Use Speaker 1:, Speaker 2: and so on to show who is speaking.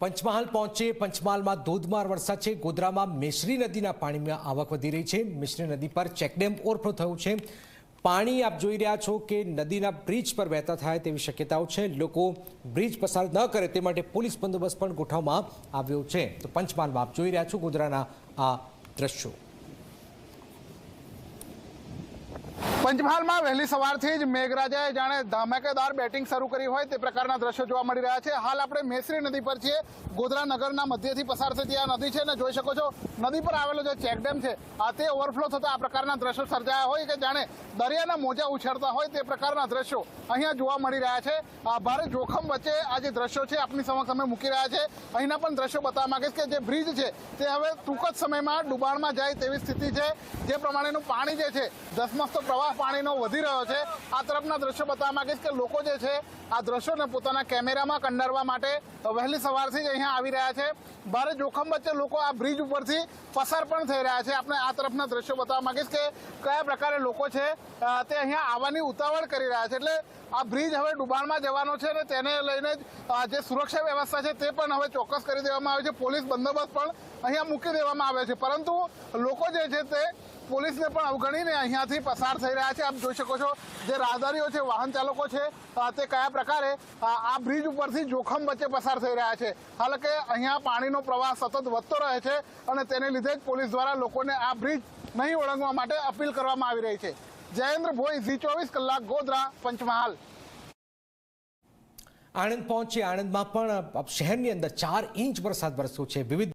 Speaker 1: પંચમહાલ પહોંચે પંચમહાલમાં ધોધમાર વરસાદ છે। ગોધરામાં મેશ્રી નદીના પાણીમાં આવક વધી રહી છે। મેશ્રી નદી પર ચેકડેમ ઓવરફ્લો થયું છે। પાણી આપ જોઈ રહ્યા છો કે નદીના બ્રિજ પર વહેતા થાય તેવી શક્યતાઓ છે। લોકો બ્રિજ પસાર ન કરે તે માટે પોલીસ બંદોબસ્ત પણ ગોઠવવામાં આવ્યો છે। તો પંચમહાલમાં આપ જોઈ રહ્યા છો ગોધરાના આ દ્રશ્યો।
Speaker 2: પંચમહાલમાં વહેલી સવારથી જ મેઘરાજાએ જાણે ધમાકેદાર બેટિંગ શરૂ કરી હોય તે પ્રકારના દ્રશ્યો જોવા મળી રહ્યા છે। હાલ આપણે મેશ્રી નદી પર છીએ। ગોધરા નગરના મધ્યથી પસાર થતી આ નદી છે ને જોઈ શકો છો નદી પર આવેલો જે ચેકડેમ છે તે ઓવરફ્લો થતા આ પ્રકારના દ્રશ્યો સર્જાયા હોય કે જાણે દરિયાના મોજા ઉછળતા હોય તે પ્રકારના દ્રશ્યો અહીંયા જોવા મળી રહ્યા છે। ભારે જોખમ વચ્ચે આ જે દ્રશ્યો છે આપની સમક્ષ અમે મૂકી રહ્યા છે। અહીંના પણ દ્રશ્યો બતાવવા માંગીશ કે જે બ્રિજ છે તે હવે ટૂંક જ સમયમાં ડુબાણમાં જાય તેવી સ્થિતિ છે। જે પ્રમાણેનું પાણી જે છે ધસમસતો પ્રવાહ પાણીનો વધી રહ્યો છે। આ તરફના દ્રશ્યો બતાવવા માંગીશ કે લોકો જે છે આ દ્રશ્યોને પોતાના કેમેરામાં કંડારવા માટે વહેલી સવારથી જ અહીંયા આવી રહ્યા છે। ભારે જોખમ વચ્ચે લોકો આ બ્રિજ ઉપરથી પસાર પણ થઈ રહ્યા છે। આપણે આ તરફના દ્રશ્યો બતાવવા માંગીશ કે કયા પ્રકારે લોકો છે તે અહીંયા આવવાની ઉતાવળ કરી રહ્યા છે। એટલે આ બ્રિજ હવે ડુબાણમાં જવાનો છે અને તેને લઈને જે સુરક્ષા વ્યવસ્થા છે તે પણ હવે ચોક્કસ કરી દેવામાં આવે છે। પોલીસ બંદોબસ્ત પણ અહીંયા મૂકી દેવામાં આવે છે, પરંતુ લોકો જે છે તે પોલીસને પણ અવગણીને અહીંયાથી પસાર થઈ રહ્યા છે। આપ જોઈ શકો છો જે રાહદારીઓ છે, વાહન ચાલકો છે તે કયા પ્રકારે આ બ્રિજ ઉપરથી જોખમ વચ્ચે પસાર થઈ રહ્યા છે। હાલ કે અહીંયા પાણીનો પ્રવાહ સતત વધતો રહે છે અને તેને લીધે જ પોલીસ દ્વારા લોકોને આ બ્રિજ નહીં ઓળંગવા માટે અપીલ કરવામાં આવી રહી છે। જયેન્દ્ર ભોઈ, ઝી24 કલાક, ગોધરા, પંચમહાલ।
Speaker 1: આણંદ પહોંચે આણંદમાં પણ શહેરની અંદર 4 ઇંચ વરસાદ વરસ્યો છે। વિવિધ